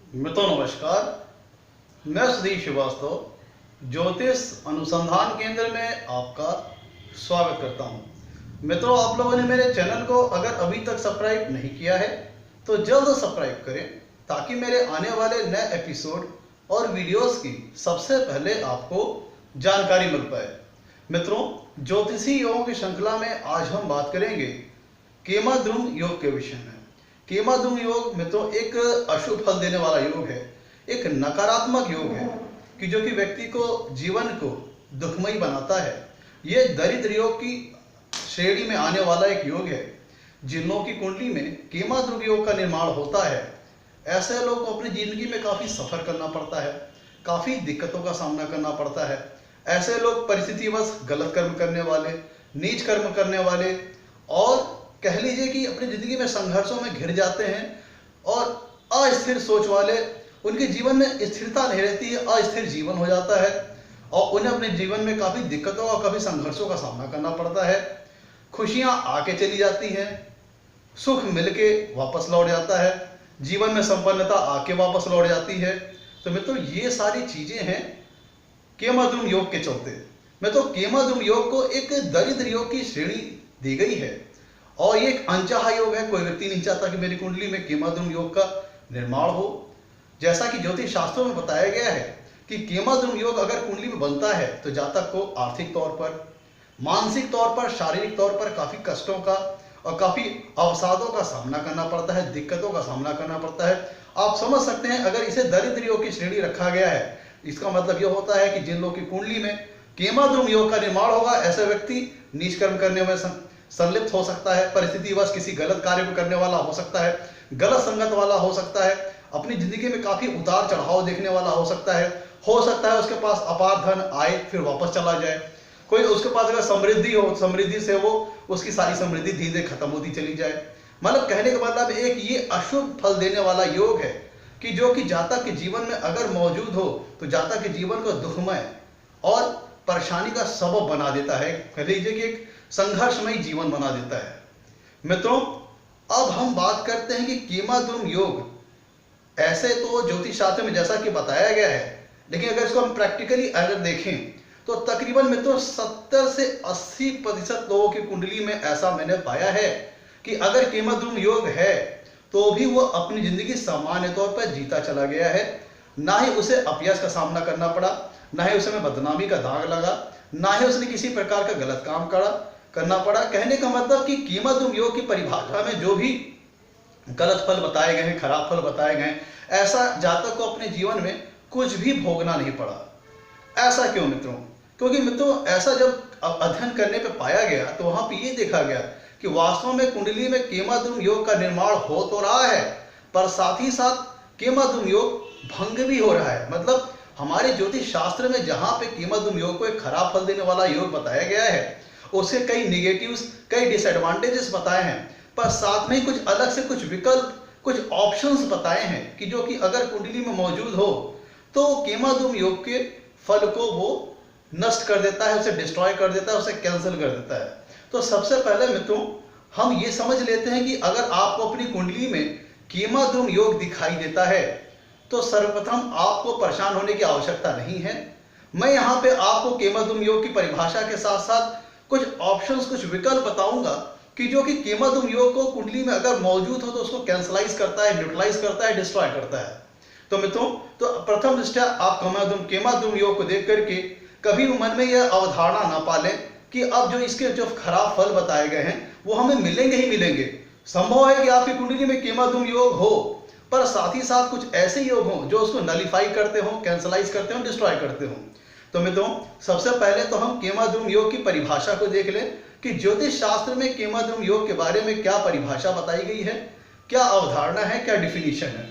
मित्रों नमस्कार। मैं सुधीर श्रीवास्तव ज्योतिष अनुसंधान केंद्र में आपका स्वागत करता हूं। मित्रों, आप लोगों ने मेरे चैनल को अगर अभी तक सब्सक्राइब नहीं किया है तो जल्द सब्सक्राइब करें ताकि मेरे आने वाले नए एपिसोड और वीडियोस की सबसे पहले आपको जानकारी मिल पाए। मित्रों, ज्योतिषी योगों की श्रृंखला में आज हम बात करेंगे केमाद्रुम योग के विषय में। केमाद्रुम योग मित्रों एक अशुभ फल देने वाला योग है, एक नकारात्मक योग है कि जो कि व्यक्ति को जीवन को दुखमयी बनाता है। ये दरिद्र योग की श्रेणी में आने वाला एक योग है। जिन लोगों की कुंडली में केमाद्रुम योग का निर्माण होता है, ऐसे लोग को अपनी जिंदगी में काफी सफर करना पड़ता है, काफी दिक्कतों का सामना करना पड़ता है। ऐसे लोग परिस्थितिवश गलत कर्म करने वाले, नीच कर्म करने वाले और कह लीजिए कि अपनी जिंदगी में संघर्षों में घिर जाते हैं और अस्थिर सोच वाले, उनके जीवन में स्थिरता नहीं रहती है, अस्थिर जीवन हो जाता है और उन्हें अपने जीवन में काफी दिक्कतों और काफी संघर्षों का सामना करना पड़ता है। खुशियां आके चली जाती हैं, सुख मिलके वापस लौट जाता है, जीवन में संपन्नता आके वापस लौट जाती है। तो मित्रों, ये सारी चीजें हैं केमाद्रुम योग के चलते। मित्रों, केमाद्रुम योग को एक दरिद्र योग की श्रेणी दी गई है और ये एक अनचाहा योग है। कोई व्यक्ति नहीं चाहता कि मेरी कुंडली में केमाद्रुम योग का निर्माण हो। जैसा कि ज्योतिष शास्त्रों में बताया गया है कि केमाद्रुम योग अगर कुंडली में बनता है तो जातक को आर्थिक तौर पर, मानसिक तौर पर, शारीरिक तौर पर काफी कष्टों का और काफी अवसादों का सामना करना पड़ता है, दिक्कतों का सामना करना पड़ता है। आप समझ सकते हैं, अगर इसे दरिद्र योग की श्रेणी रखा गया है, इसका मतलब यह होता है कि जिन लोगों की कुंडली में केमाद्रुम योग का निर्माण होगा, ऐसे व्यक्ति नीच कर्म करने में संलिप्त हो सकता है, परिस्थितिवश किसी गलत कार्य को करने वाला हो सकता है, गलत संगत वाला हो सकता है, अपनी जिंदगी में काफी उतार चढ़ाव देखने वाला हो सकता है उसके पास अपार धन आए फिर वापस चला जाए। कोई उसके पास अगर समृद्धि हो, समृद्धि से वो उसकी सारी समृद्धि धीरे धीरे खत्म होती चली जाए। मतलब कहने का मतलब एक ये अशुभ फल देने वाला योग है कि जो कि जातक के जीवन में अगर मौजूद हो तो जातक के जीवन को दुखमय और परेशानी का सबब बना देता है। कह लीजिए कि एक संघर्षमयी जीवन बना देता है। मित्रों, अब हम बात करते हैं कि केमाद्रुम योग ऐसे तो ज्योतिष शास्त्र में जैसा कि बताया गया है, लेकिन अगर इसको हम प्रैक्टिकली अगर देखें तो तकरीबन मित्रों 70 से 80% लोगों की कुंडली में ऐसा मैंने पाया है कि अगर केमाद्रुम योग है तो भी वो अपनी जिंदगी सामान्य तौर पर जीता चला गया है। ना ही उसे अपयश का सामना करना पड़ा, ना ही उसे बदनामी का दाग लगा, ना ही उसने किसी प्रकार का गलत काम करना पड़ा। कहने का मतलब कि केमाद्रुम योग की परिभाषा में जो भी गलत फल बताए गए हैं, खराब फल बताए गए हैं, ऐसा जातक को अपने जीवन में कुछ भी भोगना नहीं पड़ा। ऐसा क्यों मित्रों? क्योंकि मित्रों ऐसा जब अध्ययन करने पे पाया गया तो वहां पे ये देखा गया कि वास्तव में कुंडली में केमाद्रुम योग का निर्माण हो तो रहा है, पर साथ ही साथ केमाद्रुम योग भंग भी हो रहा है। मतलब हमारे ज्योतिष शास्त्र में जहां पे केमाद्रुम योग को एक खराब फल देने वाला योग बताया गया है, उसके कई निगेटिव्स, कई डिसएडवांटेजेस बताए हैं, पर साथ में ही कुछ अलग से कुछ विकल्प, कुछ ऑप्शंस बताए हैं कि जो कि अगर कुंडली में मौजूद हो तो केमाद्रुम योग के फल को वो नष्ट कर देता है, उसे डिस्ट्रॉय कर देता है, उसे कैंसिल कर देता है। तो सबसे पहले मित्रों हम ये समझ लेते हैं कि अगर आपको अपनी कुंडली में केमाद्रुम योग दिखाई देता है तो सर्वप्रथम आपको परेशान होने की आवश्यकता नहीं है। मैं यहाँ पे आपको केमाद्रुम योग की परिभाषा के साथ साथ कुछ ऑप्शंस, कुछ विकल्प बताऊंगा कि जो कि केमाद्रुम योग को कुंडली में अगर मौजूद हो तो उसको कैंसलाइज करता है, न्यूट्रलाइज करता है, डिस्ट्रॉय करता है। तो मित्रों, तो प्रथम दृष्टया आप केमाद्रुम योग को देख करके कभी भी मन में यह अवधारणा ना पालें कि अब जो इसके जो खराब फल बताए गए हैं वो हमें मिलेंगे ही मिलेंगे। संभव है कि आपकी कुंडली में केमाद्रुम योग हो, पर साथ ही साथ कुछ ऐसे योग हों जो उसको नलीफाई करते हो, कैंसलाइज करते हो, डिस्ट्रॉय करते हो। तो मित्रों सबसे पहले तो हम केमाद्रुम योग की परिभाषा को देख लें कि ज्योतिष शास्त्र में केमाद्रुम योग के बारे में क्या परिभाषा बताई गई है, क्या अवधारणा है, क्या डिफिनीशन है।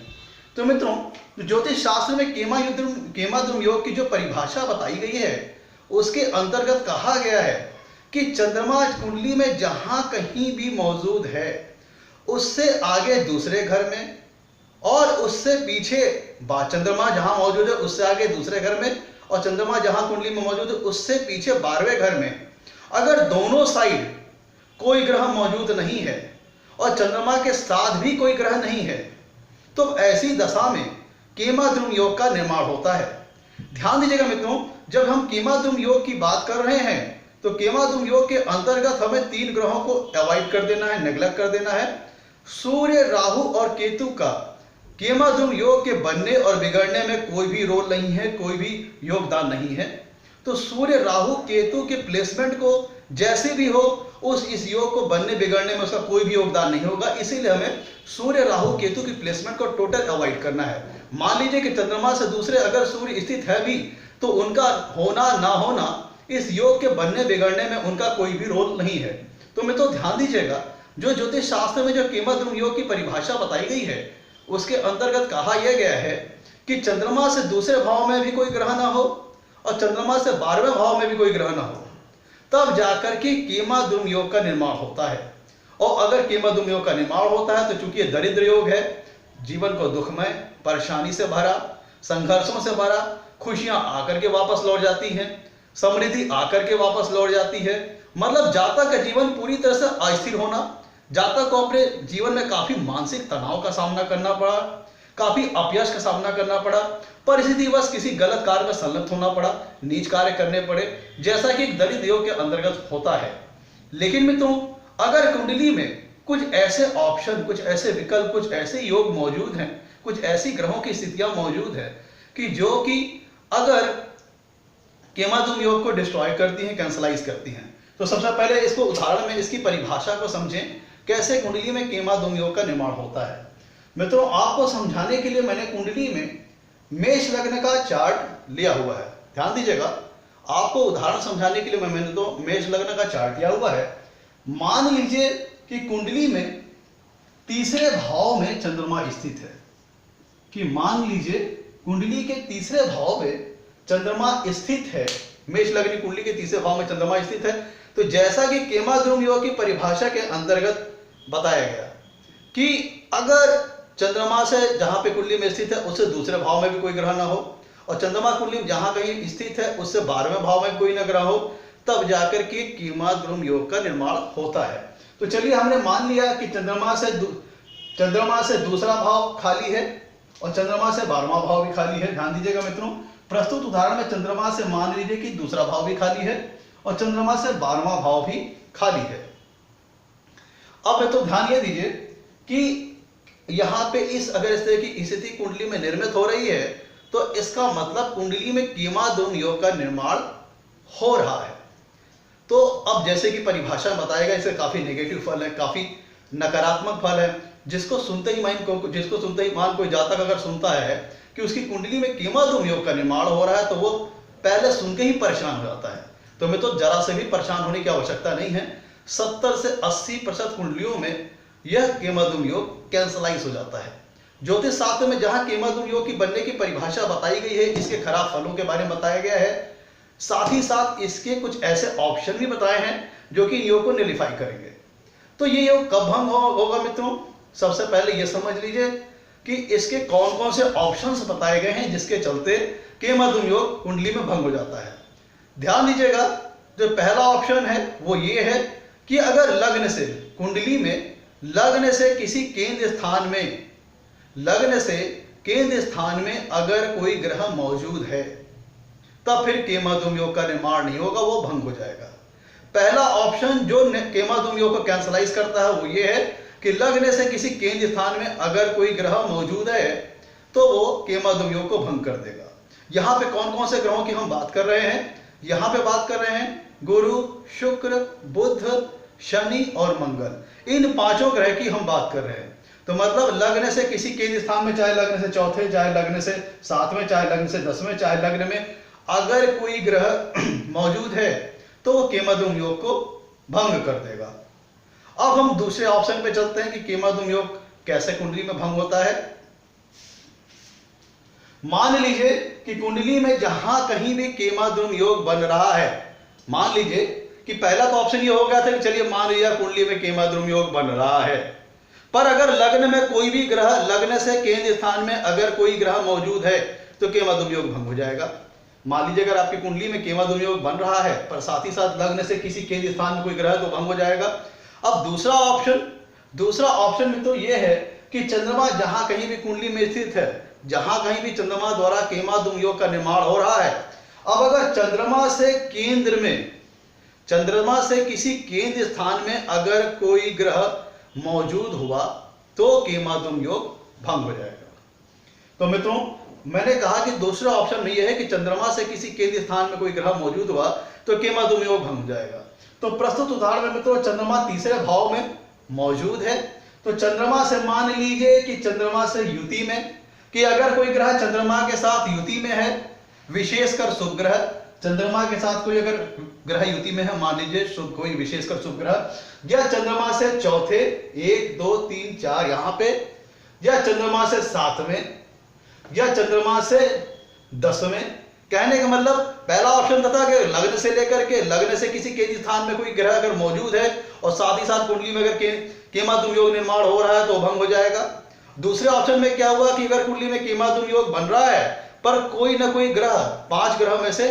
तो मित्रों ज्योतिष शास्त्र में केमाद्रुम योग की जो परिभाषा बताई गई है उसके अंतर्गत कहा गया है कि चंद्रमा कुंडली में जहां कहीं भी मौजूद है उससे आगे दूसरे घर में और उससे पीछे चंद्रमा जहां मौजूद है उससे आगे दूसरे घर में और चंद्रमा जहां कुंडली में मौजूद है उससे पीछे 12वें घर में अगर दोनों साइड कोई ग्रह मौजूद नहीं है और चंद्रमा के साथ भी कोई ग्रह नहीं है तो ऐसी दशा में केमाद्रुम योग का निर्माण होता है। ध्यान दीजिएगा मित्रों, जब हम केमाद्रुम योग की बात कर रहे हैं तो केमाद्रुम योग के अंतर्गत हमें 3 ग्रहों को अवॉइड कर देना है, नेग्लेक्ट कर देना है। सूर्य, राहु और केतु का केमाद्रुम योग के बनने और बिगड़ने में कोई भी रोल नहीं है, कोई भी योगदान नहीं है। तो सूर्य, राहु, केतु के प्लेसमेंट को जैसे भी हो इस योग को बनने बिगड़ने में उसका कोई भी योगदान नहीं होगा। इसीलिए हमें सूर्य, राहु, केतु की प्लेसमेंट को टोटल अवॉइड करना है। मान लीजिए कि चंद्रमा से दूसरे अगर सूर्य स्थित है भी तो उनका होना ना होना इस योग के बनने बिगड़ने में उनका कोई भी रोल नहीं है। तो मित्रों ध्यान दीजिएगा, जो ज्योतिष शास्त्र में जो केमाद्रुम योग की परिभाषा बताई गई है उसके अंतर्गत कहा यह गया है कि चंद्रमा से दूसरे भाव में भी कोई ग्रह ना हो और चंद्रमा से 12वें भाव में भी कोई ग्रह ना हो, तब जाकर के केमाद्रुम योग का निर्माण होता है। और अगर केमाद्रुम योग का निर्माण होता है तो चूंकि ये दरिद्र योग है, जीवन को दुखमय, परेशानी से भरा, संघर्षों से भरा, खुशियां आकर के वापस लौट जाती हैं, समृद्धि आकर के वापस लौट जाती है। मतलब जातक का जीवन पूरी तरह से अस्थिर होना, जातक को अपने जीवन में काफी मानसिक तनाव का सामना करना पड़ा, काफी अपयश का सामना करना पड़ा, परिस्थितिवश किसी गलत कार्य में संलिप्त होना पड़ा, नीच कार्य करने पड़े, जैसा कि एक दरिद्र योग के अंतर्गत होता है। लेकिन मित्रों, अगर कुंडली में कुछ ऐसे ऑप्शन, कुछ ऐसे विकल्प, कुछ ऐसे योग मौजूद हैं, कुछ ऐसी ग्रहों की स्थितियां मौजूद है कि जो कि अगर केमाद्रुम योग को डिस्ट्रॉय करती हैं, कैंसलाइज करती हैं, तो सबसे पहले इसको उदाहरण में इसकी परिभाषा को समझें, कैसे कुंडली में केमाद्रुम योग का निर्माण होता है। मित्रों, आपको समझाने के लिए मैंने कुंडली में मेष लग्न का चार्ट लिया हुआ है। ध्यान दीजिएगा, आपको उदाहरण समझाने के लिए मैंने तो मेष लग्न का चार्ट लिया हुआ है। मान लीजिए कि कुंडली में तीसरे भाव में चंद्रमा स्थित है, कि मान लीजिए कुंडली के तीसरे भाव में चंद्रमा स्थित है, मेष लग्न कुंडली के तीसरे भाव में चंद्रमा स्थित है। तो जैसा कि केमाद्रुम योग की परिभाषा के अंतर्गत बताया गया कि अगर चंद्रमा से जहां पे कुंडली में स्थित है उससे दूसरे भाव में भी कोई ग्रह ना हो और चंद्रमा कुंडली में जहां कहीं स्थित है उससे 12वें भाव में कोई ना ग्रह हो, तब जाकर के केमाद्रुम योग का निर्माण होता है। तो चलिए, हमने मान लिया कि चंद्रमा से दूसरा भाव खाली है और चंद्रमा से 12वां भाव भी खाली है। ध्यान दीजिएगा मित्रों, प्रस्तुत उदाहरण में चंद्रमा से मान लीजिए कि दूसरा भाव भी खाली है और चंद्रमा से 12वां भाव भी खाली है। अब तो ध्यान ये दीजिए कि यहां पे अगर इस तरह की स्थिति कुंडली में निर्मित हो रही है तो इसका मतलब कुंडली में केमाद्रुम योग का निर्माण हो रहा है। तो अब जैसे कि परिभाषा में बताएगा, इससे काफी नेगेटिव फल है, काफी नकारात्मक फल है। जिसको सुनते ही मान कोई जातक अगर सुनता है कि उसकी कुंडली में केमाद्रुम योग का निर्माण हो रहा है तो वो पहले सुन के ही परेशान हो जाता है। तो मैं तो जरा से भी परेशान होने की आवश्यकता नहीं है। 70 से 80% कुंडलियों में यह केमाद्रुम योग कैंसलाइज हो जाता है। ज्योतिष शास्त्र में जहां केमाद्रुम योग की बनने की परिभाषा बताई गई है, इसके खराब फलों के बारे में बताया गया है, साथ ही साथ इसके कुछ ऐसे ऑप्शन भी बताए हैं जो कि योग को निलिफाई करेंगे। तो ये योग कब भंग होगा मित्रों, सबसे पहले ये समझ लीजिए कि इसके कौन कौन से ऑप्शंस बताए गए हैं जिसके चलते केमाद्रुम योग कुंडली में भंग हो जाता है। ध्यान दीजिएगा, जो पहला ऑप्शन है वो ये है कि अगर लग्न से कुंडली में लग्न से किसी केंद्र स्थान में अगर कोई ग्रह मौजूद है तब फिर केमाद्रुम योग का निर्माण नहीं होगा, वो भंग हो जाएगा। पहला ऑप्शन जो केमाद्रुम योग को कैंसलाइज करता है वो ये है कि लग्न से किसी केंद्र स्थान में अगर कोई ग्रह मौजूद है तो वो केमाद्रुम योग को भंग कर देगा। यहां पे कौन कौन से ग्रहों की हम बात कर रहे हैं? यहां पे बात कर रहे हैं गुरु, शुक्र, बुध, शनि और मंगल। इन 5 ग्रह की हम बात कर रहे हैं। तो मतलब लग्न से किसी केंद्र स्थान में, चाहे लग्न से चौथे, चाहे लग्न से 7वें, चाहे लग्न से 10वें, चाहे लग्न में अगर कोई ग्रह मौजूद है तो वो केमाद्रुम योग को भंग कर देगा। अब हम दूसरे ऑप्शन पे चलते हैं कि केमाद्रुम योग कैसे कुंडली में भंग होता है। मान लीजिए कि कुंडली में जहां कहीं भी केमाद्रुम योग बन रहा है, मान लीजिए कि पहला तो ऑप्शन ये हो गया था कि चलिए मान लिया कुंडली में केमाद्रुम योग बन रहा है, पर अगर लग्न में कोई भी ग्रह, लग्न से केंद्र स्थान में अगर कोई ग्रह मौजूद है तो केमाद्रुम योग भंग हो जाएगा। मान लीजिए अगर आपकी कुंडली में केमाद्रुम योग बन रहा है पर साथ ही साथ लग्न से किसी केंद्र स्थान में कोई ग्रह तो भंग हो जाएगा। अब दूसरा ऑप्शन में तो यह है कि चंद्रमा जहां कहीं भी कुंडली में स्थित है, जहां कहीं भी चंद्रमा द्वारा केमाद्युम योग का निर्माण हो रहा है, अब अगर चंद्रमा से किसी केंद्र स्थान में अगर कोई ग्रह मौजूद हुआ तो केमाद्युम योग भंग हो जाएगा। तो मित्रों, मैंने कहा कि दूसरा ऑप्शन में यह है कि चंद्रमा से किसी केंद्र स्थान में कोई ग्रह मौजूद हुआ तो केमाद्युम योग भंग हो जाएगा। तो प्रस्तुत उदाहरण में मित्रों चंद्रमा तीसरे भाव में मौजूद है, तो चंद्रमा से मान लीजिए कि चंद्रमा से युति में, कि अगर कोई ग्रह चंद्रमा के साथ युति में है, विशेषकर शुभ ग्रह, चंद्रमा के साथ कोई अगर ग्रह युति में है, मान लीजिए शुभ, कोई विशेषकर शुभ ग्रह, या चंद्रमा से चौथे 1 2 3 4 यहां पे, या चंद्रमा से 7वें, या चंद्रमा से 10वें। कहने का मतलब पहला ऑप्शन था कि लग्न से लेकर के, लग्न से किसी केंद्र स्थान में कोई ग्रह अगर मौजूद है और साथ ही साथ कुंडली में अगर केमाद्युम योग निर्माण हो रहा है तो भंग हो जाएगा। दूसरे ऑप्शन में क्या हुआ कि अगर कुंडली में केमाद्युम योग बन रहा है पर कोई ना कोई ग्रह, 5 ग्रह में से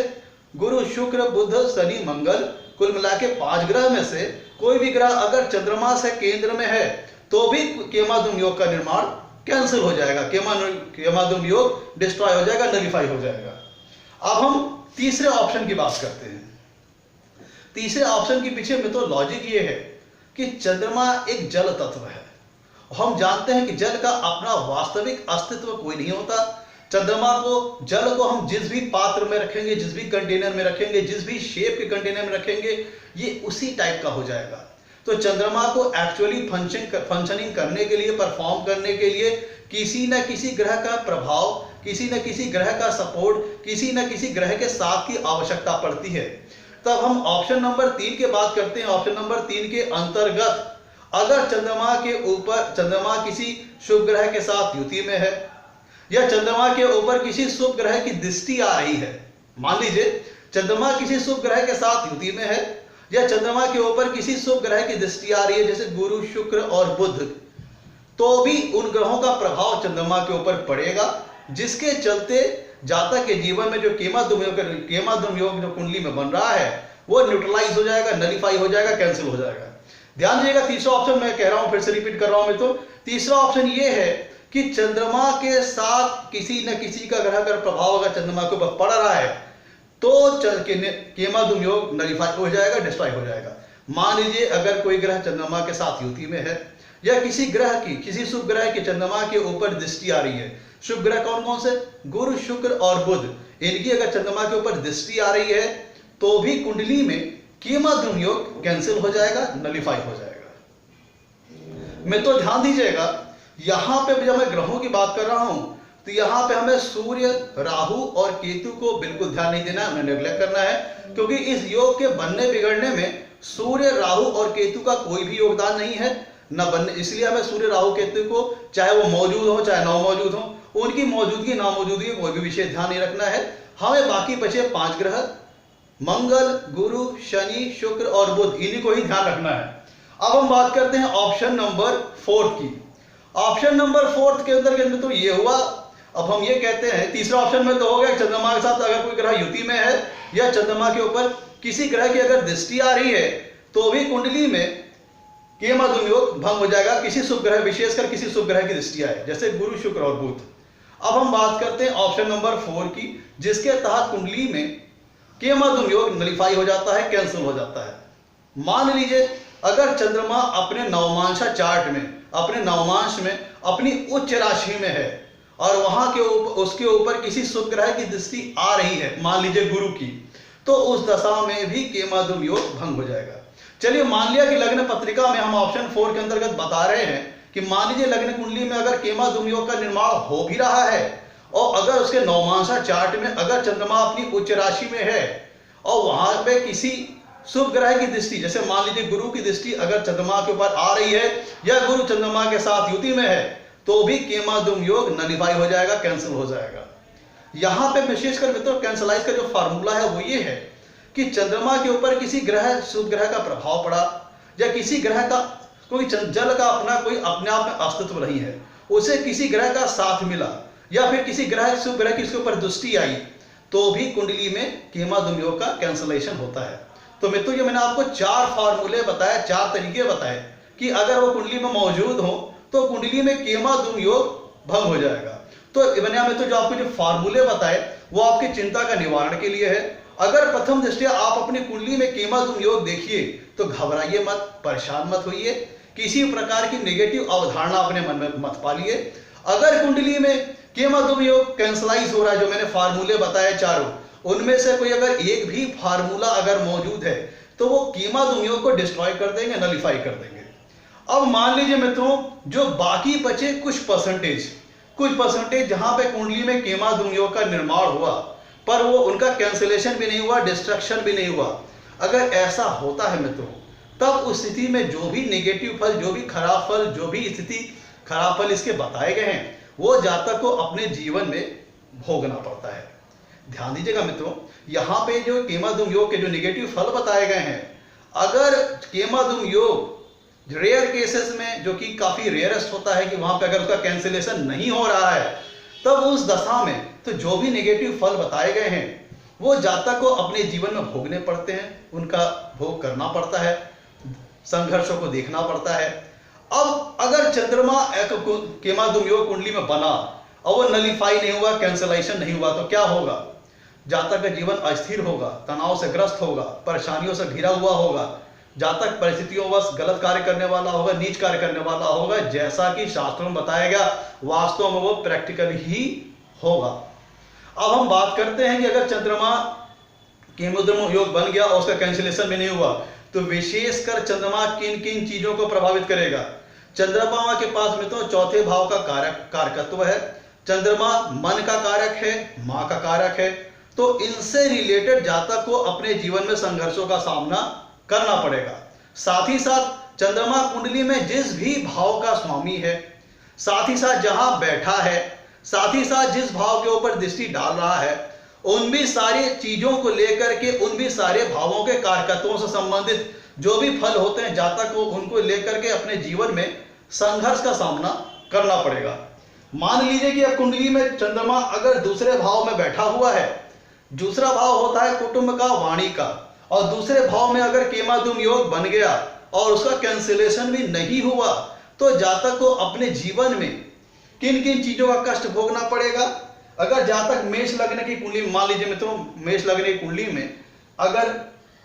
गुरु शुक्र बुध शनि मंगल, कुल मिला के 5 ग्रह में से कोई भी ग्रह अगर चंद्रमा से केंद्र में है तो भी केमाद्युम योग का निर्माण कैंसिल हो जाएगा, केमाद्युम योग डिस्ट्रॉय हो जाएगा, नलिफाई हो जाएगा। अब हम तीसरे ऑप्शन की बात करते हैं। तीसरे ऑप्शन के पीछे में तो लॉजिक ये है कि चंद्रमा एक जल तत्व है। हम जानते हैं कि जल का अपना वास्तविक अस्तित्व कोई नहीं होता। चंद्रमा को, जल को हम जिस भी पात्र में रखेंगे, जिस भी कंटेनर में रखेंगे, जिस भी शेप के कंटेनर में रखेंगे, ये उसी टाइप का हो जाएगा। तो चंद्रमा को एक्चुअली फंक्शनिंग करने के लिए, परफॉर्म करने के लिए किसी न किसी ग्रह का प्रभाव, किसी न किसी ग्रह का सपोर्ट, किसी न किसी ग्रह के साथ की आवश्यकता पड़ती है। तब हम ऑप्शन नंबर 3 की बात करते हैं। ऑप्शन नंबर 3 के अंतर्गत अगर चंद्रमा के ऊपर, चंद्रमा किसी शुभ ग्रह के साथ युति में है, या चंद्रमा के ऊपर किसी शुभ ग्रह की दृष्टि आ रही है, मान लीजिए चंद्रमा किसी शुभ ग्रह के साथ युति में है, या चंद्रमा के ऊपर किसी शुभ ग्रह की दृष्टि आ रही है जैसे गुरु शुक्र और बुध, तो भी उन ग्रहों का प्रभाव चंद्रमा के ऊपर पड़ेगा, जिसके चलते जातक के जीवन में जो केमाद्युम योग जो कुंडली में बन रहा है वो न्यूट्रलाइज हो जाएगा, नलिफाई हो जाएगा, कैंसिल हो जाएगा। ध्यान दीजिएगा, तीसरा ऑप्शन मैं कह रहा हूं, फिर से रिपीट कर रहा हूं। तो तीसरा ऑप्शन ये है कि चंद्रमा के साथ किसी न किसी का ग्रह का प्रभाव अगर चंद्रमा के ऊपर पड़ रहा है तो केमाद्युम योग नलिफाई हो जाएगा, डिस्ट्रॉय हो जाएगा। मान लीजिए अगर कोई ग्रह चंद्रमा के साथ युति में है, या किसी ग्रह की, किसी शुभ ग्रह की चंद्रमा के ऊपर दृष्टि आ रही है। शुभ ग्रह कौन कौन से? गुरु शुक्र और बुध, इनकी अगर चंद्रमा के ऊपर दृष्टि आ रही है तो भी कुंडली में केमाद्युम योग कैंसिल हो जाएगा, नलिफाई हो जाएगा। मैं तो ध्यान दीजिएगा, यहां पे जब मैं ग्रहों की बात कर रहा हूं तो यहां पे हमें सूर्य, राहु और केतु को बिल्कुल ध्यान नहीं देना, हमें नेग्लेक्ट करना है, क्योंकि इस योग के बनने बिगड़ने में सूर्य, राहु और केतु का कोई भी योगदान नहीं है न बनने। इसलिए हमें सूर्य, राहु, केतु को, चाहे वो मौजूद हो चाहे ना मौजूद हो, उनकी मौजूदगी ना मौजूदगी कोई भी विशेष ध्यान नहीं रखना है। हमें बाकी बचे 5 ग्रह, मंगल, गुरु, शनि, शुक्र और बुध, इन्हीं को ही ध्यान रखना है। अब हम बात करते हैं ऑप्शन नंबर 4 की। ऑप्शन नंबर 4 के अंदर तो ये हुआ। अब हम ये कहते हैं, तीसरा ऑप्शन में तो हो गया चंद्रमा के साथ अगर कोई ग्रह युति में है या चंद्रमा के ऊपर किसी ग्रह की अगर दृष्टि आ रही है तो भी कुंडली में केमाद्युम योग भंग हो जाएगा, किसी शुभ ग्रह, विशेषकर किसी शुभ ग्रह की दृष्टि आए जैसे गुरु, शुक्र और बुध। अब हम बात करते हैं ऑप्शन नंबर 4 की, जिसके तहत कुंडली में केमाद्युम योग नलिफाई हो जाता है, कैंसिल हो जाता है। मान लीजिए अगर चंद्रमा अपने नवमांशा चार्ट में, अपने नवमांश में अपनी उच्च राशि में है और वहां के ऊपर, उसके ऊपर किसी शुभ ग्रह की दृष्टि आ रही है, मान लीजिए गुरु की, तो उस दशा में भी केमाद्युम योग भंग हो जाएगा। चलिए मान लिया कि लग्न पत्रिका में हम ऑप्शन 4 के अंतर्गत बता रहे हैं कि मान लीजिए लग्न कुंडली में अगर केमाद्युम योग का निर्माण हो भी रहा है और अगर उसके नवमांशा चार्ट में अगर चंद्रमा अपनी उच्च राशि में है और वहां पे किसी शुभ ग्रह की दृष्टि, जैसे मान लीजिए गुरु की दृष्टि अगर चंद्रमा के ऊपर आ रही है या गुरु चंद्रमा के साथ युति में है, तो भी केमाद्युम योग नलिफाई हो जाएगा, कैंसिल हो जाएगा। यहां पे विशेषकर मित्रों कैंसलाइज का जो फार्मूला है वो ये है कि चंद्रमा के ऊपर किसी ग्रह, शुभ ग्रह का प्रभाव पड़ा या किसी ग्रह का कोई जल का अपना कोई अपने आप में अस्तित्व नहीं है, उसे किसी ग्रह का साथ मिला या फिर किसी ग्रह, शुभ ग्रह की उसके ऊपर दृष्टि आई, तो भी कुंडली में केमाद्युम योग का कैंसलेशन होता है। तो मित्रों ये मैंने आपको 4 फार्मूले बताए, 4 तरीके बताए कि अगर वो कुंडली में मौजूद हो तो कुंडली में केमा धूम योग भंग हो जाएगा। तो इब्न में तो जो आपको जो फार्मूले बताए वो आपकी चिंता का निवारण के लिए है। अगर प्रथम दृष्टया आप अपनी कुंडली में केमा धूम योग देखिए तो घबराइए मत, परेशान मत होइए, किसी प्रकार की नेगेटिव अवधारणा अपने मन में मत पालिए। अगर कुंडली में केमा धूम योग कैंसलाइज हो रहा है, जो मैंने फार्मूले बताए चारों, उनमें से कोई अगर एक भी फार्मूला अगर मौजूद है तो वो केमा धूम योग को डिस्ट्रॉय कर देंगे, नलीफाई कर देंगे। अब मान लीजिए मित्रों, जो बाकी बचे कुछ परसेंटेज जहां पे कुंडली में केमा धूम योग का निर्माण हुआ पर वो उनका कैंसिलेशन भी नहीं हुआ, डिस्ट्रक्शन भी नहीं हुआ, अगर ऐसा होता है मित्रों, तब उस स्थिति में जो भी नेगेटिव फल, जो भी खराब फल, जो भी स्थिति खराब फल इसके बताए गए हैं, वो जातक को अपने जीवन में भोगना पड़ता है। ध्यान दीजिएगा मित्रों, यहाँ पे जो केमा धूम योग के जो नेगेटिव फल बताए गए हैं, अगर केमा धूम योग रेयर केसेस में, जो कि काफी रेयरेस्ट होता है कि वहां पे अगर उसका कैंसिलेशन नहीं हो रहा है, तब उस दशा में तो जो भी नेगेटिव फल बताए गए हैं वो जातक को अपने जीवन में भोगने पड़ते हैं, उनका भोग करना पड़ता है, संघर्षों को देखना पड़ता है। अब अगर चंद्रमा केमा धूम योग कुंडली में बना और वो नलीफाई नहीं हुआ, कैंसलेशन नहीं हुआ, तो क्या होगा? जातक का जीवन अस्थिर होगा, तनाव से ग्रस्त होगा, परेशानियों से घिरा हुआ होगा, जातक परिस्थितियों वश गलत कार्य करने वाला होगा, नीच कार्य करने वाला होगा, जैसा कि शास्त्रों में बताया गया, वास्तव में वो प्रैक्टिकल ही होगा। अब हम बात करते हैं कि अगर चंद्रमा केमा धूम योग बन गया और उसका कैंसिलेशन भी नहीं हुआ, तो विशेषकर चंद्रमा किन किन चीजों को प्रभावित करेगा? चंद्रमा के पास में तो चौथे भाव का कारकत्व है, चंद्रमा मन का कारक है, मां का कारक है, तो इनसे रिलेटेड जातक को अपने जीवन में संघर्षों का सामना करना पड़ेगा। साथ ही साथ चंद्रमा कुंडली में जिस भी भाव का स्वामी है, साथ ही साथ जहां बैठा है, साथ ही साथ जिस भाव के ऊपर दृष्टि डाल रहा है, उन भी सारी चीजों को लेकर के, उन भी सारे भावों के कारकत्वों से संबंधित जो भी फल होते हैं जातक को, उनको लेकर के अपने जीवन में संघर्ष का सामना करना पड़ेगा। मान लीजिए कि अब कुंडली में चंद्रमा अगर दूसरे भाव में बैठा हुआ है, दूसरा भाव होता है कुटुंब का, वाणी का, और दूसरे भाव में अगर केमा धूम योग बन गया और उसका कैंसिलेशन भी नहीं हुआ, तो जातक को अपने जीवन में किन किन चीजों का कष्ट भोगना पड़ेगा? अगर जातक मेष लग्न की कुंडली, मान लीजिए मित्रों मेष लग्न की कुंडली में अगर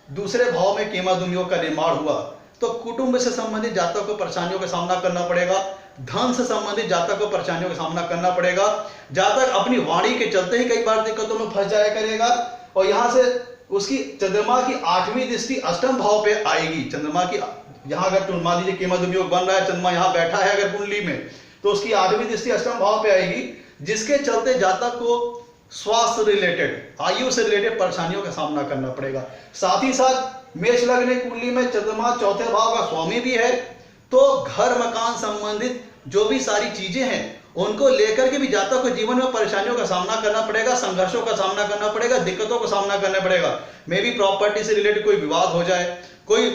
दूसरे भाव में केमा धूम योग का निर्माण हुआ, तो कुटुंब से संबंधित जातक को परेशानियों का सामना करना पड़ेगा, धन से संबंधित जातक को परेशानियों का सामना करना पड़ेगा, जातक अपनी वाणी के चलते ही कई बार दिक्कतों में फंस जाया करेगा, और यहां से उसकी चंद्रमा की 8वीं दृष्टि अष्टम भाव पे आएगी। चंद्रमा की यहां अगर मान लीजिए केमा धूम योग बन रहा है, चंद्रमा यहां बैठा है अगर कुंडली में, तो उसकी 8वीं दृष्टि अष्टम भाव पे आएगी, जिसके चलते जातक को स्वास्थ्य रिलेटेड, आयु से रिलेटेड परेशानियों का सामना करना पड़ेगा। साथ ही साथ मेष लग्न कुंडली में चंद्रमा चौथे भाव का स्वामी भी है, तो घर मकान संबंधित जो भी सारी चीजें हैं उनको लेकर के भी जातक को जीवन में परेशानियों का सामना करना पड़ेगा, संघर्षों का सामना करना पड़ेगा, दिक्कतों का सामना करना पड़ेगा। मे भी प्रॉपर्टी से रिलेटेड कोई विवाद हो जाए, कोई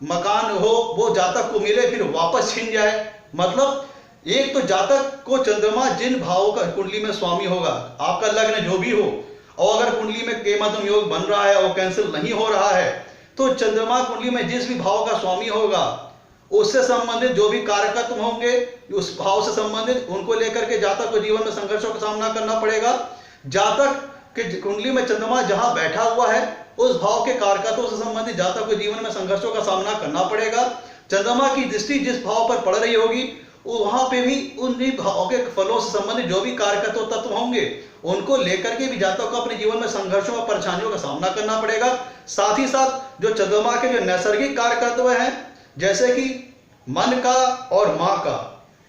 मकान हो वो जातक को मिले फिर वापस छीन जाए। मतलब एक तो जातक को चंद्रमा जिन भावों का कुंडली में स्वामी होगा, आपका लग्न जो भी हो, और अगर कुंडली में केमा धूम योग बन रहा है और कैंसिल नहीं हो रहा है, तो चंद्रमा कुंडली में जिस भी भाव का स्वामी होगा उससे संबंधित जो भी कारकत्व होंगे, उस भाव से संबंधित उनको लेकर के जातक को जीवन में संघर्षों का सामना करना पड़ेगा। जातक के कुंडली में चंद्रमा जहां बैठा हुआ है उस भाव के कारकत्वों से संबंधित जातक को जीवन में संघर्षों का सामना करना पड़ेगा। चंद्रमा की दृष्टि जिस भाव पर पड़ रही होगी वहां पे भी उन भाव के फलों से संबंधित जो भी कारकत्व तत्व होंगे उनको लेकर के भी जातक को अपने जीवन में संघर्षों और परेशानियों का सामना करना पड़ेगा। साथ ही साथ जो चंद्रमा के जो नैसर्गिक कारकत्व हैं, जैसे कि मन का और मां का,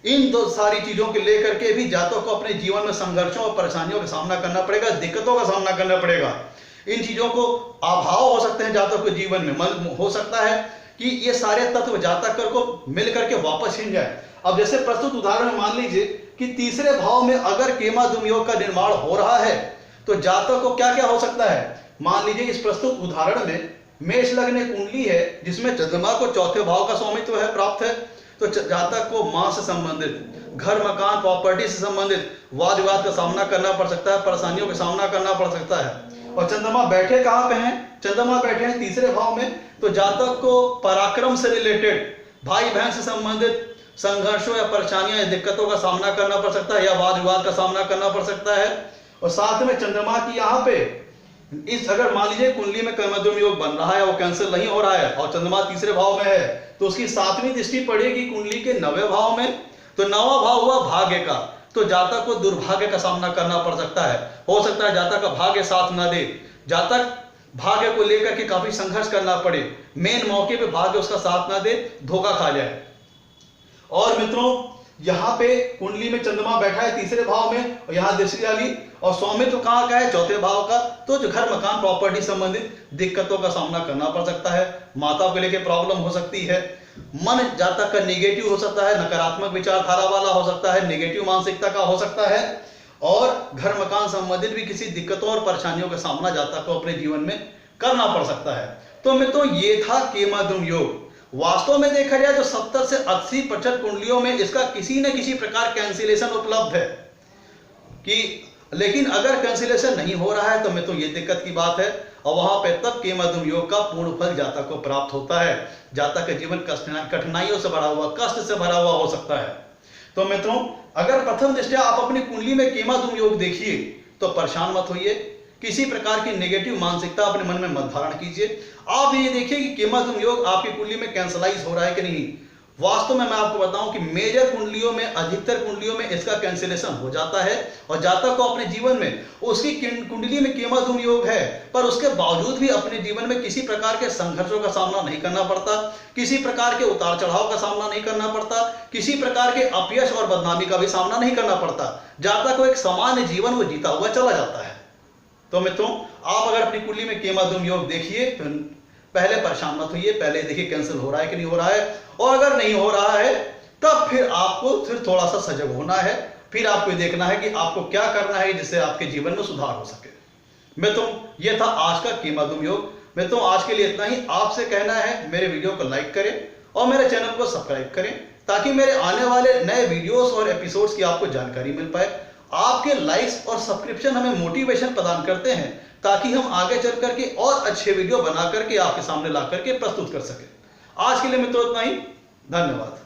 इन दो सारी चीजों को लेकर के भी जातक को अपने जीवन में संघर्षों और परेशानियों का सामना करना पड़ेगा, दिक्कतों का सामना करना पड़ेगा। इन चीजों को अभाव हो सकते हैं जातक को जीवन में, मन हो सकता है कि ये सारे तत्व जातक को मिल करके वापस छीन जाए। अब जैसे प्रस्तुत उदाहरण में मान लीजिए कि तीसरे भाव में अगर केमा धूम योग का निर्माण हो रहा है, तो जातक को क्या क्या हो सकता है? मान लीजिए इस प्रस्तुत उदाहरण में मेष लग्न कुंडली है जिसमें चंद्रमा को चौथे भाव का स्वामित्व है, प्राप्त है, तो जातक को मां से संबंधित, घर मकान प्रॉपर्टी से संबंधित वाद विवाद का सामना करना पड़ सकता है, परेशानियों का सामना करना पड़ सकता है। और चंद्रमा बैठे कहां पे हैं? चंद्रमा बैठे हैं तीसरे भाव में, तो जातक को पराक्रम से रिलेटेड, भाई बहन से संबंधित, संघर्षों या परेशानियों या दिक्कतों का सामना करना पड़ सकता है या वाद विवाद का सामना करना पड़ सकता है। और साथ में चंद्रमा की यहाँ पे इस अगर मान लीजिए कुंडली में कर्मद्युम्न योग बन रहा है, वो कैंसिल नहीं हो रहा है और चंद्रमा तीसरे भाव में है, तो उसकी 7वीं दृष्टि पड़ेगी कुंडली के 9वें भाव में। तो 9वां भाव हुआ भाग्य का, तो जातक को दुर्भाग्य का सामना करना पड़ सकता है। हो सकता है जातक का भाग्य साथ न दे, जातक भाग्य को लेकर के काफी संघर्ष करना पड़े, मेन मौके पे भाग्य उसका साथ ना दे, धोखा खा जाए। और मित्रों यहाँ पे कुंडली में चंद्रमा बैठा है तीसरे भाव में और यहाँ दृष्टि डाली, और स्वामित्व कहाँ का है? चौथे भाव का। तो जो घर मकान प्रॉपर्टी संबंधित दिक्कतों का सामना करना पड़ सकता है, माता को लेकर प्रॉब्लम हो सकती है, मन जातक का नेगेटिव हो सकता है, नकारात्मक विचारधारा वाला हो सकता है, नेगेटिव मानसिकता का हो सकता है, और घर मकान संबंधित भी किसी दिक्कतों और परेशानियों का सामना जातक को अपने जीवन में करना पड़ सकता है। तो मित्रों ये था केमाद्रुम योग। वास्तव में देखा जाए तो 70 से 80% कुंडलियों में इसका किसी न किसी प्रकार कैंसिलेशन उपलब्ध है कि, लेकिन अगर कैंसिलेशन नहीं हो रहा है तो मित्रों ये दिक्कत की बात है, और वहां पे तब केमाद्रुम योग का पूर्ण फल जातक को प्राप्त होता है। जातक का जीवन कठिनाइयों से भरा हुआ, कष्ट से भरा हुआ हो सकता है। तो मित्रों अगर प्रथम दृष्टया आप अपनी कुंडली में केमाद्रुम योग देखिए तो परेशान मत होइए, किसी प्रकार की नेगेटिव मानसिकता अपने मन में मत धारण कीजिए। आप ये देखिए कि केमाद्रुम योग आपकी कुंडली में कैंसलाइज हो रहा है कि नहीं। वास्तव में मैं आपको बताऊं कि मेजर कुंडलियों में, अधिकतर कुंडलियों में इसका कैंसिलेशन हो जाता है और जातक को अपने जीवन में उसकी कुंडली में केमाद्रुम योग है, पर उसके बावजूद भी अपने जीवन में किसी प्रकार के संघर्षों का सामना नहीं करना पड़ता, किसी प्रकार के उतार चढ़ाव का सामना नहीं करना पड़ता, किसी प्रकार के अपयश और बदनामी का भी सामना नहीं करना पड़ता। जातक को एक सामान्य जीवन वो जीता हुआ चला जाता है। तो मित्रों आप अगर अपनी कुंडली में केमाद्रुम योग देखिए, पहले परेशान मत होइए, पहले देखिए कैंसिल हो रहा है कि नहीं हो रहा है, और अगर नहीं हो रहा है तब फिर आपको थोड़ा सा सजग होना है, फिर आपको देखना है कि आपको क्या करना है जिससे आपके जीवन में सुधार हो सके। मित्रों ये था आज का केमाद्रुम योग। मित्रों आज के लिए इतना ही। आपसे कहना है मेरे वीडियो को लाइक करें और मेरे चैनल को सब्सक्राइब करें ताकि मेरे आने वाले नए वीडियोस और एपिसोड्स की आपको जानकारी मिल पाए। आपके लाइक्स और सब्सक्रिप्शन हमें मोटिवेशन प्रदान करते हैं ताकि हम आगे चल करके और अच्छे वीडियो बना करके आपके सामने ला करके प्रस्तुत कर सकें। आज के लिए मित्रों इतना ही। धन्यवाद।